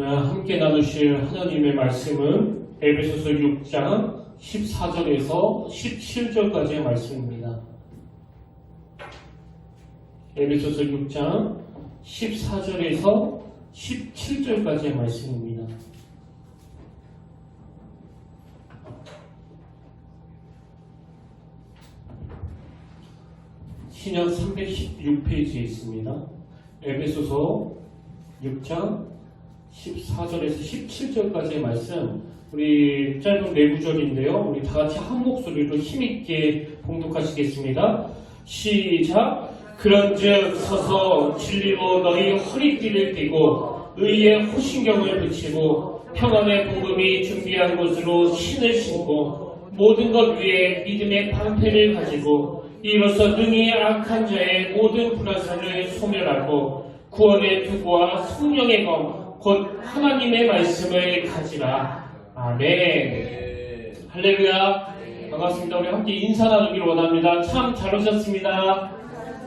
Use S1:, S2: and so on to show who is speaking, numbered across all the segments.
S1: 오늘 함께 나누실 하나님의 말씀은 에베소서 6장 14절에서 17절까지의 말씀입니다. 에베소서 6장 14절에서 17절까지의 말씀입니다. 신약 316페이지에 있습니다. 에베소서 6장 14절에서 17절까지의 말씀, 우리 짧은 네 구절인데요. 우리 다 같이 한 목소리로 힘있게 봉독하시겠습니다. 시작! 그런즉 서서 진리로 너희 허리띠를 띠고 의의 호신경을 붙이고 평안의 복음이 준비한 곳으로 신을 신고 모든 것 위에 믿음의 방패를 가지고 이로써 능히 악한 자의 모든 불화살을 소멸하고 구원의 투구와 성령의 검 곧 하나님의 말씀을 가지라. 아멘. 할렐루야. 반갑습니다. 우리 함께 인사 나누기를 원합니다. 참 잘 오셨습니다.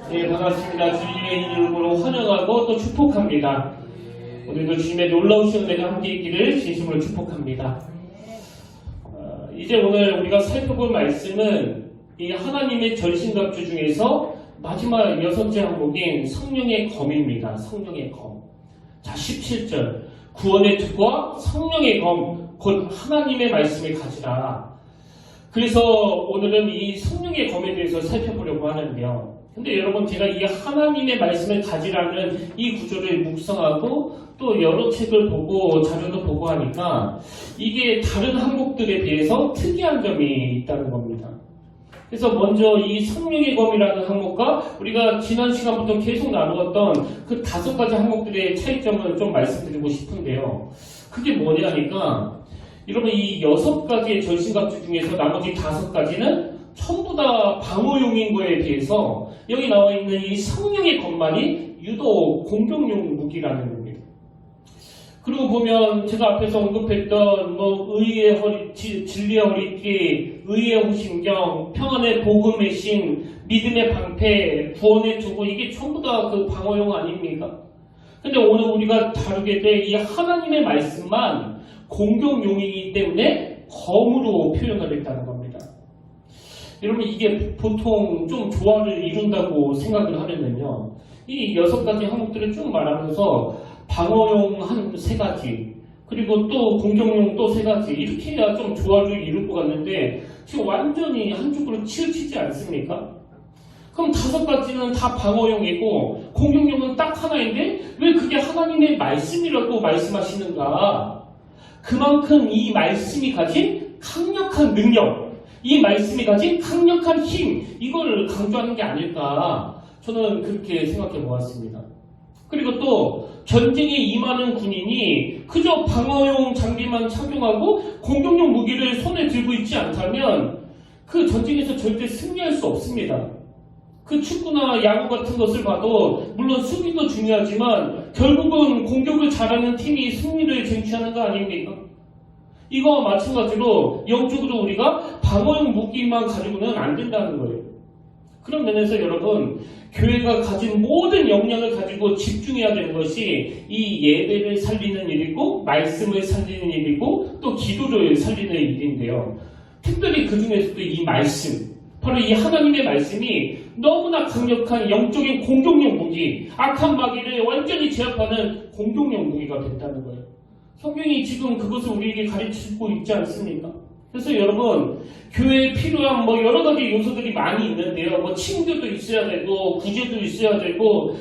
S1: 네, 반갑습니다. 주님의 이름으로 환영하고 또 축복합니다. 오늘도 주님의 놀라우신 은혜가 함께 있기를 진심으로 축복합니다. 이제 오늘 우리가 살펴볼 말씀은 이 하나님의 전신갑주 중에서 마지막 6째 항목인 성령의 검입니다. 성령의 검. 자, 17절. 구원의 투구와 성령의 검, 곧 하나님의 말씀을 가지라. 그래서 오늘은 이 성령의 검에 대해서 살펴보려고 하는데요. 근데 여러분, 제가 이 하나님의 말씀을 가지라는 이 구절을 묵상하고 또 여러 책을 보고 자료도 보고 하니까 이게 다른 항목들에 비해서 특이한 점이 있다는 겁니다. 그래서 먼저 이 성령의 검이라는 항목과 우리가 지난 시간부터 계속 나누었던 그 5가지 항목들의 차이점을 좀 말씀드리고 싶은데요. 그게 뭐냐니까 여러분, 이 6가지의 전신갑주 중에서 나머지 5가지는 전부 다 방어용인 거에 비해서 여기 나와 있는 이 성령의 검만이 유독 공격용 무기라는 겁니다. 그리고 보면 제가 앞에서 언급했던 의의 진리의 허리띠, 의의 호신경, 평안의 복음의 신, 믿음의 방패, 구원의 투구, 이게 전부 다 그 방어용 아닙니까? 근데 오늘 우리가 다루게 될 이 하나님의 말씀만 공격용이기 때문에 검으로 표현을 했다는 겁니다. 여러분, 이게 보통 좀 조화를 이룬다고 생각을 하려면요, 이 6가지 항목들을 쭉 말하면서 방어용 한 3가지, 그리고 또 공격용 또 3가지, 이렇게 해야 좀 조화를 이룰 것 같는데 지금 완전히 한쪽으로 치우치지 않습니까? 그럼 5가지는 다 방어용이고 공격용은 딱 하나인데 왜 그게 하나님의 말씀이라고 말씀하시는가? 그만큼 이 말씀이 가진 강력한 능력, 이 말씀이 가진 강력한 힘, 이걸 강조하는 게 아닐까, 저는 그렇게 생각해 보았습니다. 그리고 또 전쟁에 임하는 군인이 그저 방어용 장비만 착용하고 공격용 무기를 손에 들고 있지 않다면 그 전쟁에서 절대 승리할 수 없습니다. 그 축구나 야구 같은 것을 봐도 물론 수비도 중요하지만 결국은 공격을 잘하는 팀이 승리를 쟁취하는 거 아닙니까? 이거와 마찬가지로 영적으로 우리가 방어용 무기만 가지고는 안 된다는 거예요. 그런 면에서 여러분, 교회가 가진 모든 역량을 가지고 집중해야 되는 것이 이 예배를 살리는 일이고 말씀을 살리는 일이고 또 기도를 살리는 일인데요. 특별히 그 중에서도 이 말씀, 바로 이 하나님의 말씀이 너무나 강력한 영적인 공격용 무기, 악한 마귀를 완전히 제압하는 공격용 무기가 됐다는 거예요. 성경이 지금 그것을 우리에게 가르치고 있지 않습니까? 그래서 여러분, 교회에 필요한 여러 가지 요소들이 많이 있는데요. 친구도 있어야 되고, 구제도 있어야 되고,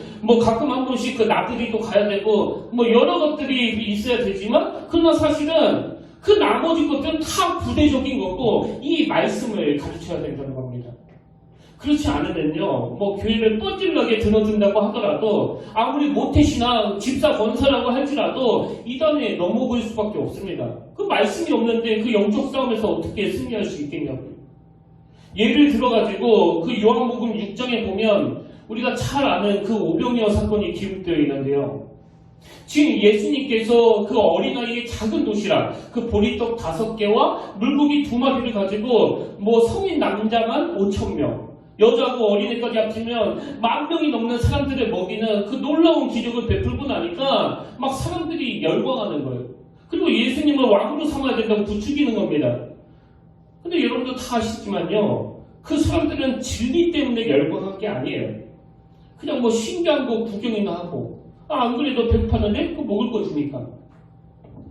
S1: 가끔 한 번씩 그 나들이도 가야 되고, 여러 것들이 있어야 되지만, 그러나 사실은 그 나머지 것들은 다 부대적인 거고, 이 말씀을 가르쳐야 된다는 겁니다. 그렇지 않으면요, 교회를 뻔질나게 드나든다고 하더라도, 아무리 모태신앙, 집사 권사라고 할지라도 이단에 넘어갈 수밖에 없습니다. 그 말씀이 없는데 그 영적 싸움에서 어떻게 승리할 수 있겠냐고요. 예를 들어가지고 그 요한복음 6장에 보면 우리가 잘 아는 그 오병이어 사건이 기록되어 있는데요. 지금 예수님께서 그 어린아이의 작은 도시락, 그 보리떡 5개와 물고기 2마리를 가지고 성인 남자만 5,000명, 여자고 어린애까지 합치면 10,000명이 넘는 사람들을 먹이는 그 놀라운 기적을 베풀고 나니까 막 사람들이 열광하는 거예요. 그리고 예수님을 왕으로 삼아야 된다고 부추기는 겁니다. 근데 여러분도 다 아시지만요, 그 사람들은 진리 때문에 열광한 게 아니에요. 그냥 뭐 신기한 거 구경이나 하고, 안 그래도 배고팠는데 그 먹을 거 주니까.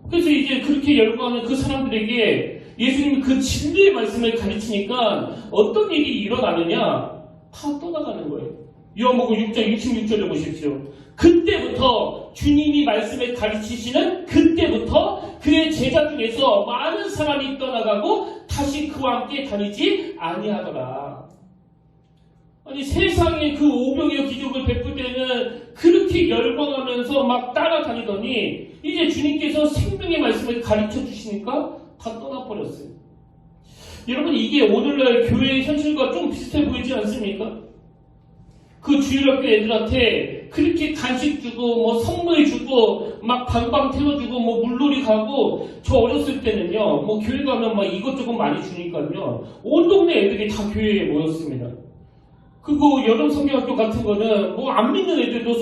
S1: 그래서 이제 그렇게 열광하는 그 사람들에게 예수님이 그 진리의 말씀을 가르치니까 어떤 일이 일어나느냐? 다 떠나가는 거예요. 요한복음 6장 66절에 보십시오. 그때부터 주님이 말씀을 가르치시는 그때부터 그의 제자 중에서 많은 사람이 떠나가고 다시 그와 함께 다니지 아니하더라. 아니, 세상에 그 오병이어 기적을 베풀 때는 그렇게 열광하면서 막 따라다니더니 이제 주님께서 생명의 말씀을 가르쳐 주시니까 다 떠나버렸어요. 여러분, 이게 오늘날 교회의 현실과 좀 비슷해 보이지 않습니까? 그 주일학교 애들한테 그렇게 간식 주고 뭐 선물 주고 막 방방 태워주고 뭐 물놀이 가고, 저 어렸을 때는요, 뭐 교회 가면 막 이것저것 많이 주니까요, 온 동네 애들이 다 교회에 모였습니다. 그리고 여름 성경학교 같은 거는 뭐 안 믿는 애들도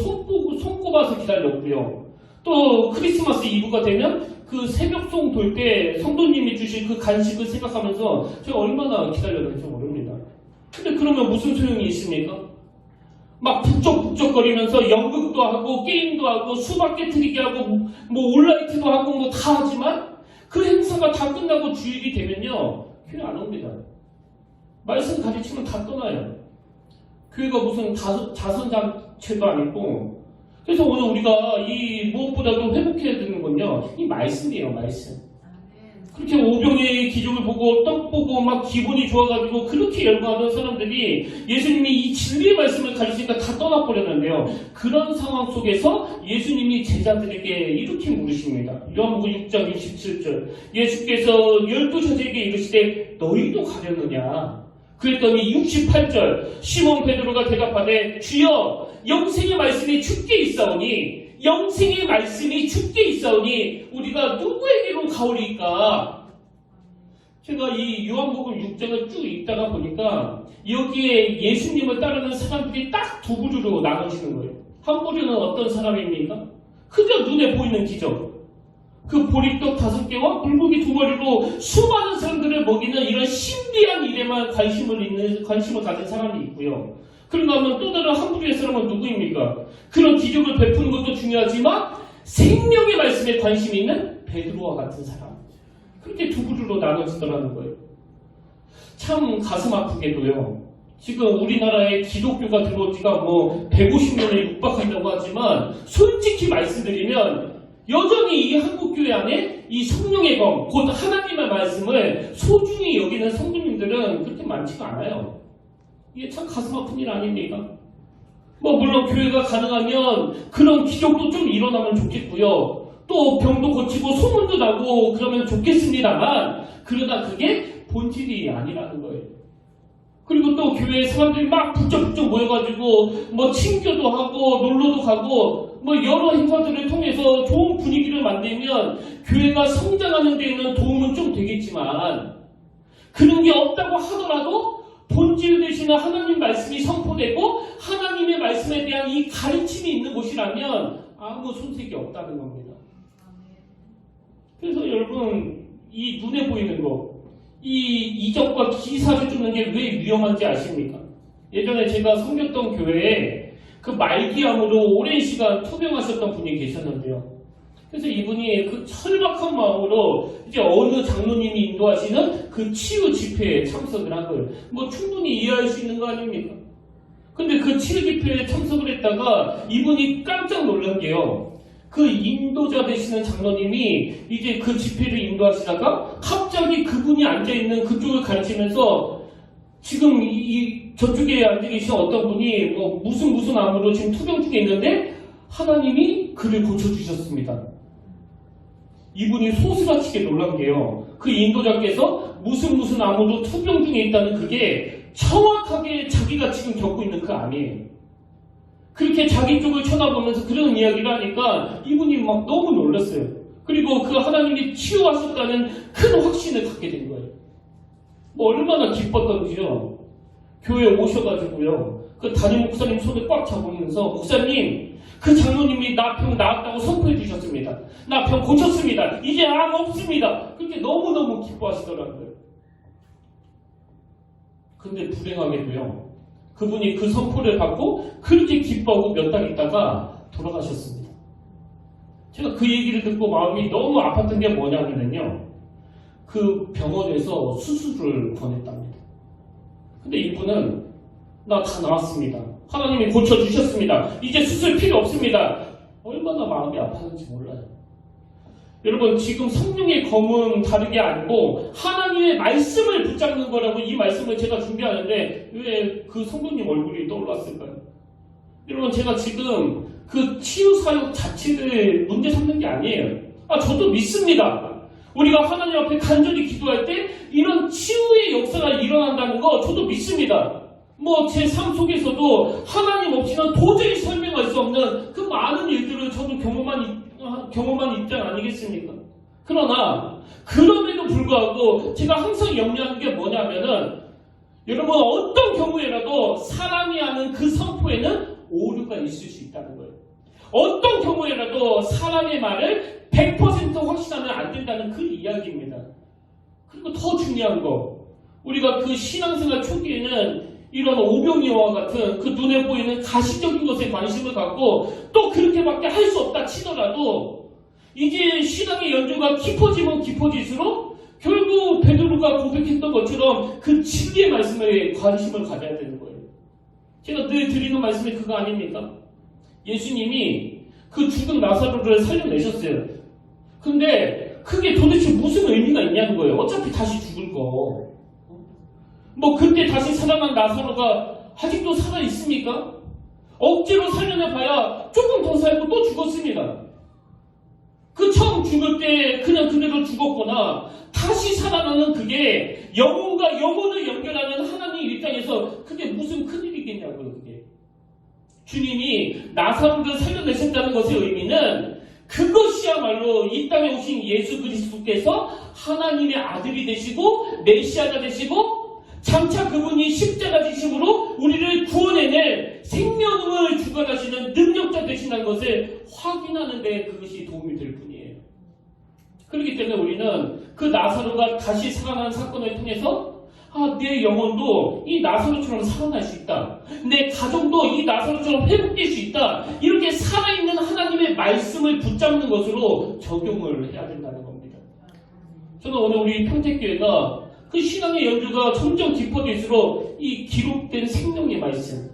S1: 손꼽아서 기다렸고요. 또 크리스마스 이브가 되면 그 새벽송 돌 때 성도님이 주신 그 간식을 생각하면서 제가 얼마나 기다렸는지 모릅니다. 근데 그러면 무슨 소용이 있습니까? 막 북적북적거리면서 연극도 하고 게임도 하고 수박 깨트리기 하고 뭐 온라이트도 하고 뭐 다 하지만 그 행사가 다 끝나고 주일이 되면요, 교회 안 옵니다. 말씀 가르치면 다 떠나요. 교회가 무슨 자선단체도 아니고. 그래서 오늘 우리가 이 무엇보다도 회복해야 되는 건요, 이 말씀이에요, 말씀. 그렇게 오병의 기적을 보고 떡 보고 막 기분이 좋아가지고 그렇게 열광하던 사람들이 예수님이 이 진리의 말씀을 가르치니까 다 떠나버렸는데요. 그런 상황 속에서 예수님이 제자들에게 이렇게 물으십니다. 요한복음 6장 67절. 예수께서 12제자에게 이르시되 너희도 가려느냐? 그랬더니 68절. 시몬 베드로가 대답하되 주여, 영생의 말씀이 주께 있사오니, 영생의 말씀이 주께 있사오니 우리가 누구에게로 가오리까? 제가 이 요한복음 6장을 쭉 읽다가 보니까 여기에 예수님을 따르는 사람들이 딱 두 부류로 나눠지는 거예요. 한 부류는 어떤 사람입니까? 그저 눈에 보이는 기적, 그 보리떡 5개와 물고기 2마리로 수많은 사람들을 먹이는 이런 신비한 일에만 관심을 가진 사람이 있고요. 그런가 하면 또 다른 한 부류의 사람은 누구입니까? 그런 기적을 베푸는 것도 중요하지만 생명의 말씀에 관심이 있는 베드로와 같은 사람. 그렇게 두 부류로 나눠지더라는 거예요. 참 가슴 아프게도요, 지금 우리나라에 기독교가 들어온 지가 뭐 150년에 육박한다고 하지만 솔직히 말씀드리면 여전히 이 한국교회 안에 이 성령의 검, 곧 하나님의 말씀을 소중히 여기는 성도님들은 그렇게 많지가 않아요. 이게 참 가슴 아픈 일 아닙니까? 뭐 물론 교회가 가능하면 그런 기적도 좀 일어나면 좋겠고요. 또 병도 고치고 소문도 나고 그러면 좋겠습니다만, 그러다 그게 본질이 아니라는 거예요. 그리고 또 교회에 사람들이 막 북적북적 모여가지고 뭐 친교도 하고 놀러도 가고 뭐 여러 행사들을 통해서 좋은 분위기를 만들면 교회가 성장하는 데에는 도움은 좀 되겠지만, 그런 게 없다고 하더라도 본질 되시는 하나님 말씀이 선포되고 하나님의 말씀에 대한 이 가르침이 있는 곳이라면 아무 손색이 없다는 겁니다. 그래서 여러분, 이 눈에 보이는 거, 이 이적과 기사를 주는 게 왜 위험한지 아십니까? 예전에 제가 섬겼던 교회에 그 말기암으로 오랜 시간 투병하셨던 분이 계셨는데요. 그래서 이분이 그 철박한 마음으로 이제 어느 장로님이 인도하시는 그 치유 집회에 참석을 한 거예요. 뭐 충분히 이해할 수 있는 거 아닙니까? 근데 그 치유 집회에 참석을 했다가 이분이 깜짝 놀란 게요, 그 인도자 되시는 장로님이 이제 그 집회를 인도하시다가 갑자기 그분이 앉아있는 그쪽을 가르치면서 지금 저쪽에 앉아 계신 어떤 분이 뭐 무슨 암으로 지금 투병 중에 있는데 하나님이 그를 고쳐주셨습니다. 이분이 소스라치게 놀란 게요, 그 인도자께서 무슨 암으로 투병 중에 있다는 그게 정확하게 자기가 지금 겪고 있는 그 암이에요. 그렇게 자기 쪽을 쳐다보면서 그런 이야기를 하니까 이분이 막 너무 놀랐어요. 그리고 그 하나님이 치유하셨다는 큰 확신을 갖게 된 거예요. 뭐 얼마나 기뻤던지요. 교회에 오셔가지고요. 그 담임 목사님 손을 꽉 잡으면서 목사님, 그 장로님이 나 병 나았다고 선포해 주셨습니다. 나 병 고쳤습니다. 이제 암 없습니다. 그렇게 너무너무 기뻐하시더라고요. 근데 불행하게도요. 그분이 그 선포를 받고 그렇게 기뻐하고 몇 달 있다가 돌아가셨습니다. 제가 그 얘기를 듣고 마음이 너무 아팠던 게 뭐냐면요. 그 병원에서 수술을 권했답니다. 근데 이분은 나 다 나았습니다. 하나님이 고쳐주셨습니다. 이제 수술 필요 없습니다. 얼마나 마음이 아팠는지 몰라요. 여러분, 지금 성령의 검은 다른 게 아니고 하나님의 말씀을 붙잡는 거라고 이 말씀을 제가 준비하는데 왜 그 성도님 얼굴이 떠올랐을까요? 여러분, 제가 지금 그 치유 사역 자체를 문제 삼는 게 아니에요. 저도 믿습니다. 우리가 하나님 앞에 간절히 기도할 때 이런 치유의 역사가 일어난다는 거 저도 믿습니다. 제 삶 속에서도 하나님 없이는 도저히 설명할 수 없는 그 많은 일들을 저도 경험한 입장 아니겠습니까? 그러나 그럼에도 불구하고 제가 항상 염려하는 게 뭐냐면은 여러분, 어떤 경우에라도 사람이 하는 그 선포에는 오류가 있을 수 있다는 거예요. 어떤 경우에라도 사람의 말을 100% 확신하면 안 된다는 그 이야기입니다. 그리고 더 중요한 거, 우리가 그 신앙생활 초기에는 이런 오병이어와 같은 그 눈에 보이는 가시적인 것에 관심을 갖고 또 그렇게밖에 할 수 없다 치더라도 이제 신앙의 연조가 깊어지면 깊어질수록 결국 베드로가 고백했던 것처럼 그 진리의 말씀에 관심을 가져야 되는 거예요. 제가 늘 드리는 말씀이 그거 아닙니까? 예수님이 그 죽은 나사로를 살려내셨어요. 근데 그게 도대체 무슨 의미가 있냐는 거예요. 어차피 다시 죽을 거. 그때 다시 살아난 나사로가 아직도 살아있습니까? 억지로 살려내봐야 조금 더 살고 또 죽었습니다. 그 처음 죽을 때 그냥 그대로 죽었거나 다시 살아나는 그게 영혼과 영혼을 연결하는 하나님 입장에서 그게 무슨 큰일이겠냐고요. 그게 주님이 나사로를 살려내셨다는 것의 의미는 그것이야말로 이 땅에 오신 예수 그리스도께서 하나님의 아들이 되시고 메시아가 되시고 장차 그분이 십자가 지심으로 우리를 구원해낼 생명을 주관하시는 능력자 되시는 것을 확인하는 데 그것이 도움이 될 뿐이에요. 그렇기 때문에 우리는 그 나사로가 다시 살아난 사건을 통해서 내 영혼도 이 나사로처럼 살아날 수 있다. 내 가정도 이 나사로처럼 회복될 수 있다. 이렇게 살아있는 하나님의 말씀을 붙잡는 것으로 적용을 해야 된다는 겁니다. 저는 오늘 우리 평택교회가 그 신앙의 연주가 점점 깊어질수록 이 기록된 생명의 말씀,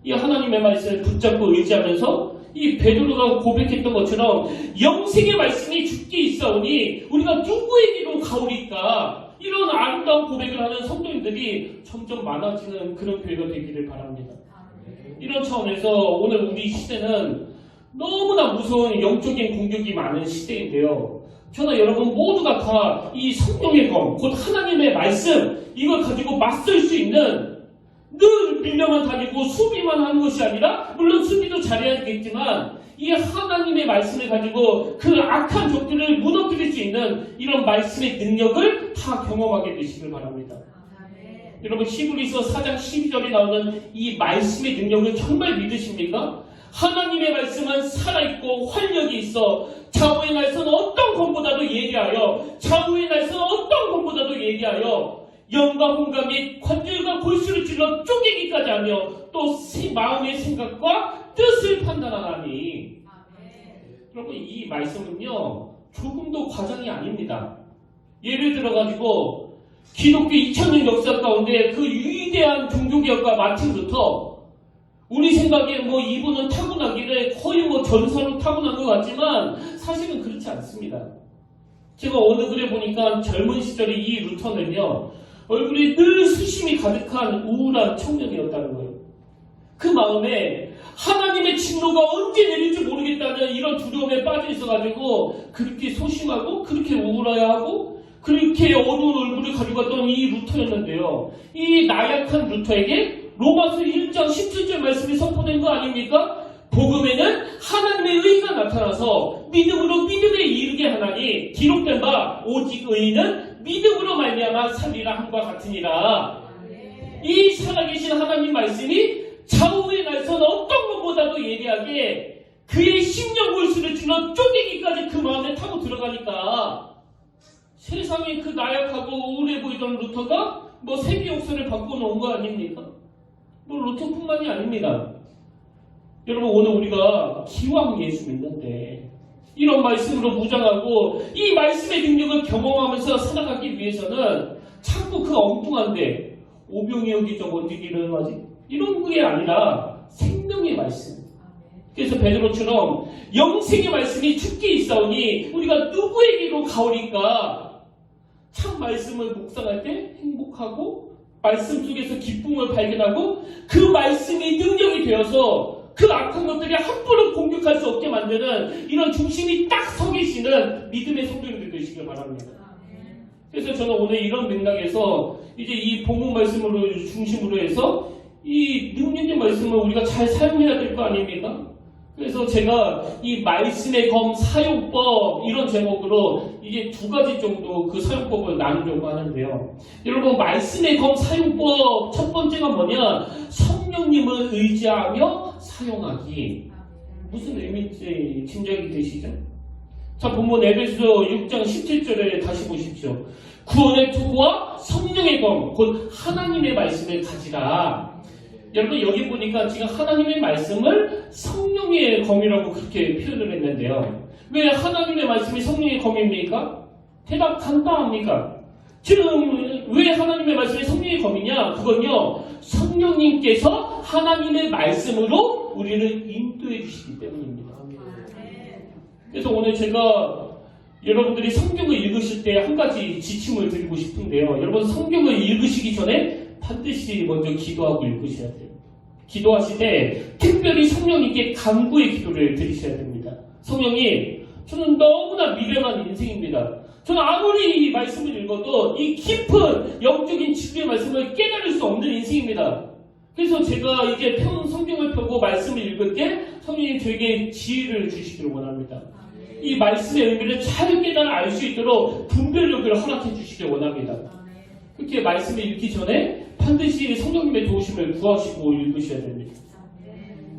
S1: 이 하나님의 말씀을 붙잡고 의지하면서 이 베드로가 고백했던 것처럼 영생의 말씀이 주께 있사오니 우리가 누구에게로 가오리까, 이런 아름다운 고백을 하는 성도님들이 점점 많아지는 그런 교회가 되기를 바랍니다. 이런 차원에서 오늘 우리 시대는 너무나 무서운 영적인 공격이 많은 시대인데요. 저는 여러분 모두가 다 이 성령의 검, 곧 하나님의 말씀, 이걸 가지고 맞설 수 있는, 늘 밀려만 다니고 수비만 하는 것이 아니라, 물론 수비도 잘해야겠지만 이 하나님의 말씀을 가지고 그 악한 적들을 무너뜨릴 수 있는 이런 말씀의 능력을 다 경험하게 되시길 바랍니다. 여러분, 히브리서 4장 12절에 나오는 이 말씀의 능력을 정말 믿으십니까? 하나님의 말씀은 살아있고 활력이 있어 좌우의 날선 어떤 검보다도 예리하여, 좌우의 날선 어떤 검보다도 예리하여 영과 혼과 및 관절과 골수를 찔러 쪼개기까지 하며 또 마음의 생각과 뜻을 판단하나니. 여러분, 이 말씀은요 조금도 과장이 아닙니다. 예를 들어가지고 기독교 2000년 역사 가운데 그 위대한 종교개혁가 마틴 루터, 우리 생각에 이분은 타고나기를 거의 전사로 타고난 것 같지만 사실은 그렇지 않습니다. 제가 어느 글에 보니까 젊은 시절에 이 루터는요 얼굴이 늘 수심이 가득한 우울한 청년이었다는 거예요. 그 마음에 하나님의 진노가 언제 내릴지 모르겠다는 이런 두려움에 빠져 있어가지고 그렇게 소심하고 그렇게 우울해하고 그렇게 어두운 얼굴을 가지고 갔던 이 루터였는데요. 이 나약한 루터에게 로마서 1장 17절 말씀이 선포된 거 아닙니까? 복음에는 하나님의 의가 나타나서 믿음으로 믿음에 이르게 하나니 기록된 바 오직 의인은 믿음으로 말미암아 살리라 함과 같으니라. 이 살아계신 하나님 말씀이 좌우의 날선 어떤 것보다도 예리하게 그의 심령 골수를 찔러 쪼개기까지 그 마음에 타고 들어가니까 세상에 그 나약하고 우울해 보이던 루터가 뭐 세계 역사를 바꿔놓은 거 아닙니까? 뭐 루터뿐만이 아닙니다. 여러분, 오늘 우리가 기왕 예수 믿는데 이런 말씀으로 무장하고 이 말씀의 능력을 경험하면서 살아가기 위해서는 자꾸 그 엉뚱한데 오병이 여기 저거 어떻게 일어나지? 이런 게 아니라 생명의 말씀. 그래서 베드로처럼 영생의 말씀이 죽게 있사오니 우리가 누구에게로 가오리까? 참 말씀을 묵상할 때 행복하고 말씀 속에서 기쁨을 발견하고 그 말씀이 능력이 되어서 그 악한 것들이 함부로 공격할 수 없게 만드는 이런 중심이 딱 서 계시는 믿음의 성도님들 되시길 바랍니다. 그래서 저는 오늘 이런 맥락에서 이제 이 본문 말씀으로 중심으로 해서 이 능력의 말씀을 우리가 잘 사용해야 될 거 아닙니까? 그래서 제가 이 말씀의 검 사용법 이런 제목으로 이게 2가지 정도 그 사용법을 나누려고 하는데요. 여러분, 말씀의 검 사용법 첫 번째가 뭐냐? 성령님을 의지하며 사용하기. 무슨 의미인지 짐작이 되시죠? 자, 본문 에베소 6장 17절에 다시 보십시오. 구원의 투구와 성령의 검, 곧 하나님의 말씀을 가지라. 여러분, 여기 보니까 지금 하나님의 말씀을 성령의 검이라고 그렇게 표현을 했는데요. 왜 하나님의 말씀이 성령의 검입니까? 대답 간단합니까? 지금 왜 하나님의 말씀이 성령의 검이냐? 그건요, 성령님께서 하나님의 말씀으로 우리를 인도해 주시기 때문입니다. 그래서 오늘 제가 여러분들이 성경을 읽으실 때 한 가지 지침을 드리고 싶은데요. 여러분, 성경을 읽으시기 전에 반드시 먼저 기도하고 읽으셔야 돼요. 기도하실 때 특별히 성령님께 간구의 기도를 드리셔야 됩니다. 성령님, 저는 너무나 미련한 인생입니다. 저는 아무리 이 말씀을 읽어도 이 깊은 영적인 진리의 말씀을 깨달을 수 없는 인생입니다. 그래서 제가 이제 성경을 펴고 말씀을 읽을 때 성령님 저에게 지혜를 주시기를 원합니다. 이 말씀의 의미를 잘 깨달아 알 수 있도록 분별력을 허락해 주시길 원합니다. 그렇게 말씀을 읽기 전에 반드시 성령님의 도우심을 구하시고 읽으셔야 됩니다.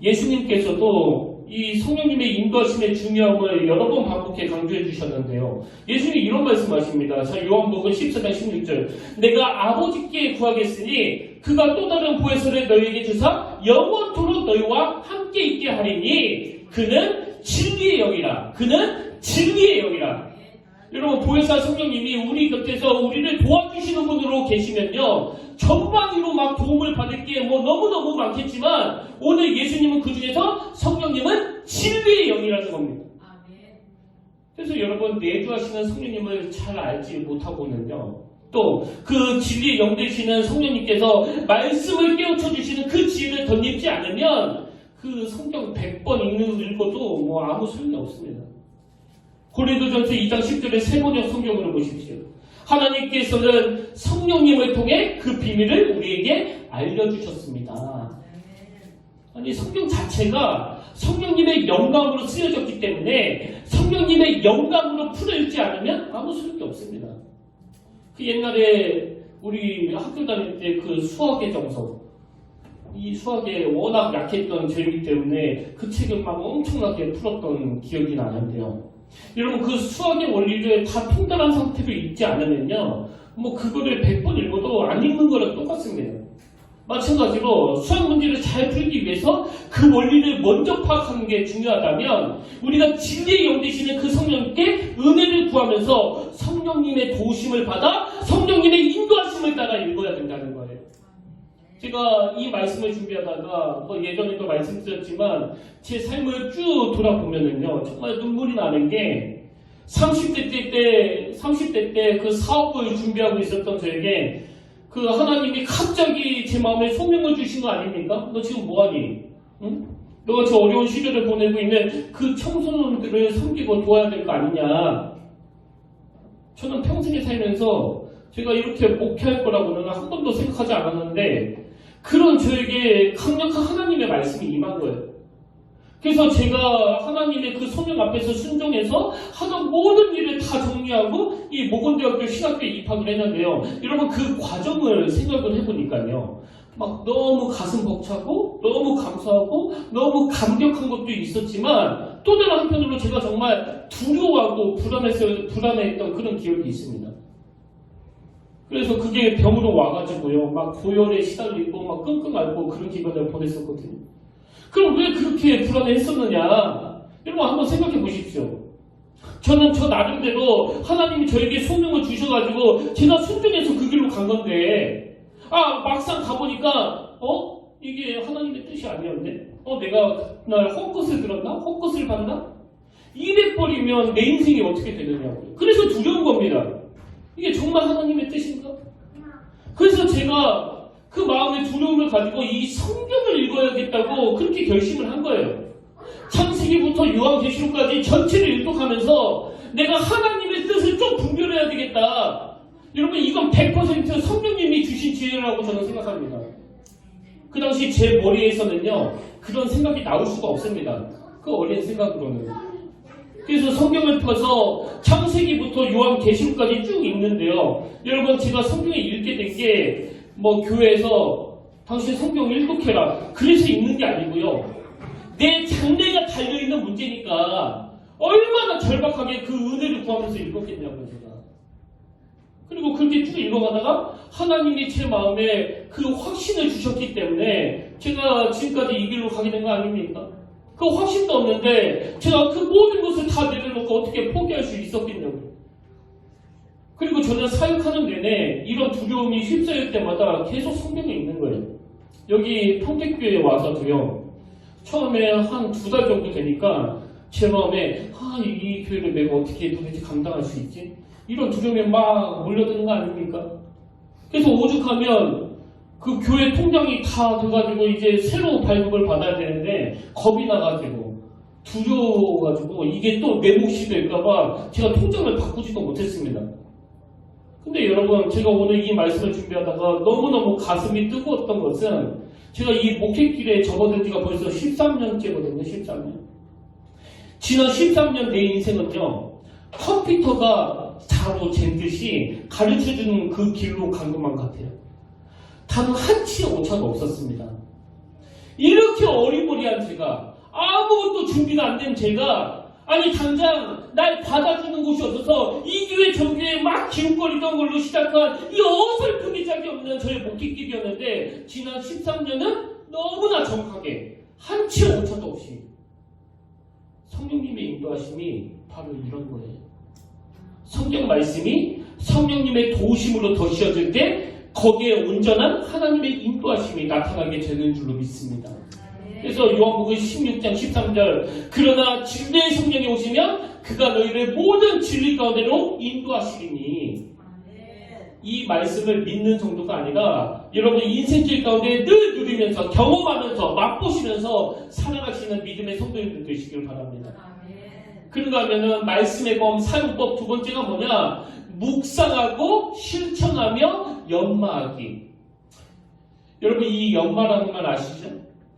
S1: 예수님께서도 이 성령님의 인도하심의 중요함을 여러 번 반복해 강조해 주셨는데요. 예수님이 이런 말씀하십니다. 자, 요한복음 14장 16절. 내가 아버지께 구하겠으니 그가 또 다른 보혜사를 너희에게 주사 영원토록 너희와 함께 있게 하리니 그는 진리의 영이라. 그는 진리의 영이라. 여러분, 보혜사 성령님이 우리 곁에서 우리를 도와주시는 분으로 계시면요, 전방위로 막 도움을 받을 게 뭐 너무너무 많겠지만 오늘 예수님은 그 중에서 성령님은 진리의 영이라는 겁니다. 그래서 여러분, 내주하시는 성령님을 잘 알지 못하고는요, 또 그 진리의 영 되시는 성령님께서 말씀을 깨우쳐 주시는 그 지혜를 덧입지 않으면 그 성경 100번 읽어도 뭐 아무 소용이 없습니다. 고린도전서 2장 10절의 세번역 성경으로 보십시오. 하나님께서는 성령님을 통해 그 비밀을 우리에게 알려주셨습니다. 아니, 성경 자체가 성령님의 영감으로 쓰여졌기 때문에 성령님의 영감으로 풀어있지 않으면 아무 소용이 없습니다. 그 옛날에 우리 학교 다닐 때 그 수학의 정석, 이 수학에 워낙 약했던 저이기 때문에 그 책을 막 엄청나게 풀었던 기억이 나는데요. 여러분, 그 수학의 원리를 다 통달한 상태로 읽지 않으면요, 뭐 그거를 100번 읽어도 안 읽는 거랑 똑같습니다. 마찬가지로 수학 문제를 잘 풀기 위해서 그 원리를 먼저 파악하는 게 중요하다면 우리가 진리의 영 되시는 그 성령님께 은혜를 구하면서 성령님의 도우심을 받아 성령님의 인도하심을 따라 읽어야 된다는 거예요. 제가 이 말씀을 준비하다가 뭐 예전에도 말씀드렸지만 제 삶을 쭉 돌아보면은요, 정말 눈물이 나는 게 30대 때 그 사업을 준비하고 있었던 저에게 그 하나님이 갑자기 제 마음에 소명을 주신 거 아닙니까? 너 지금 뭐하니? 응? 너가 저 어려운 시절을 보내고 있는 그 청소년들을 섬기고 도와야 될 거 아니냐? 저는 평생에 살면서 제가 이렇게 목회할 거라고는 한 번도 생각하지 않았는데 그런 저에게 강력한 하나님의 말씀이 임한 거예요. 그래서 제가 하나님의 그 성령 앞에서 순종해서 하던 모든 일을 다 정리하고 이 모건대학교 신학교에 입학을 했는데요. 여러분 그 과정을 생각을 해보니까요. 막 너무 가슴 벅차고 너무 감사하고 너무 감격한 것도 있었지만 또 다른 한편으로 제가 정말 두려워하고 불안했던 그런 기억이 있습니다. 그래서 그게 병으로 와가지고요. 막 고열에 시달리고 막 끙끙 앓고 그런 기간을 보냈었거든요. 그럼 왜 그렇게 불안했었느냐? 여러분 한번 생각해 보십시오. 저는 저 나름대로 하나님이 저에게 소명을 주셔가지고 제가 순종해서 그 길로 간 건데 막상 가보니까 이게 하나님의 뜻이 아니었네? 내가 날 헛것을 들었나? 헛것을 봤나? 200벌이면 내 인생이 어떻게 되느냐고요. 그래서 두려운 겁니다. 이게 정말 하나님의 뜻인가? 그래서 제가 그 마음의 두려움을 가지고 이 성경을 읽어야겠다고 그렇게 결심을 한 거예요. 창세기부터 요한계시록까지 전체를 읽어가면서 내가 하나님의 뜻을 좀 분별해야 되겠다. 여러분 이건 100% 성령님이 주신 지혜라고 저는 생각합니다. 그 당시 제 머리에서는요 그런 생각이 나올 수가 없습니다. 그 어린 생각으로는. 그래서 성경을 펴서 창세기부터 요한계시록까지 쭉 읽는데요. 여러분 제가 성경을 읽게 된 게 교회에서 당신 성경 읽독해라 그래서 읽는 게 아니고요. 내 장래가 달려있는 문제니까 얼마나 절박하게 그 은혜를 구하면서 읽었겠냐고요 제가. 그리고 그렇게 쭉 읽어가다가 하나님이 제 마음에 그 확신을 주셨기 때문에 제가 지금까지 이 길로 가게 된 거 아닙니까? 그 확신도 없는데 제가 그 모든 것을 다 내려놓고 어떻게 포기할 수 있었겠냐고요. 그리고 저는 사역하는 내내 이런 두려움이 휩싸일 때마다 계속 성경에 있는 거예요. 여기 평택교회에 와서도요. 처음에 한 2달 정도 되니까 제 마음에 이 교회를 내가 어떻게 도대체 감당할 수 있지? 이런 두려움이 막 몰려드는 거 아닙니까? 그래서 오죽하면 그 교회 통장이 다 돼가지고 이제 새로 발급을 받아야 되는데 겁이 나가지고 두려워가지고 이게 또 내 몫이 될까봐 제가 통장을 바꾸지도 못했습니다. 근데 여러분 제가 오늘 이 말씀을 준비하다가 너무너무 가슴이 뜨거웠던 것은 제가 이 목회길에 접어든 지가 벌써 13년째거든요. 13년. 지난 13년 내 인생은요. 컴퓨터가 자로 잰 듯이 가르쳐주는 그 길로 간 것만 같아요. 단 한치의 오차가 없었습니다. 이렇게 어리버리한 제가 아무것도 준비가 안 된 제가 당장 날 받아주는 곳이 없어서 이 교회 저 교회 막 기웃거리던 걸로 시작한 이 어설프기 짝이 없는 저의 목회길이었는데 지난 13년은 너무나 정확하게 한치의 오차도 없이 성령님의 인도하심이 바로 이런 거예요. 성경 말씀이 성령님의 도우심으로 덧씌워질 때 거기에 온전한 하나님의 인도하심이 나타나게 되는 줄로 믿습니다. 그래서 요한복음 16장 13절 그러나 진리의 성령이 오시면 그가 너희를 모든 진리 가운데로 인도하시리니 이 말씀을 믿는 정도가 아니라 여러분 인생길 가운데 늘 누리면서 경험하면서 맛보시면서 살아가시는 믿음의 성도님들 되시길 바랍니다. 그런가 하면은 말씀의 검 사용법 두 번째가 뭐냐? 묵상하고 실천하며 연마하기. 여러분 이 연마라는 말 아시죠?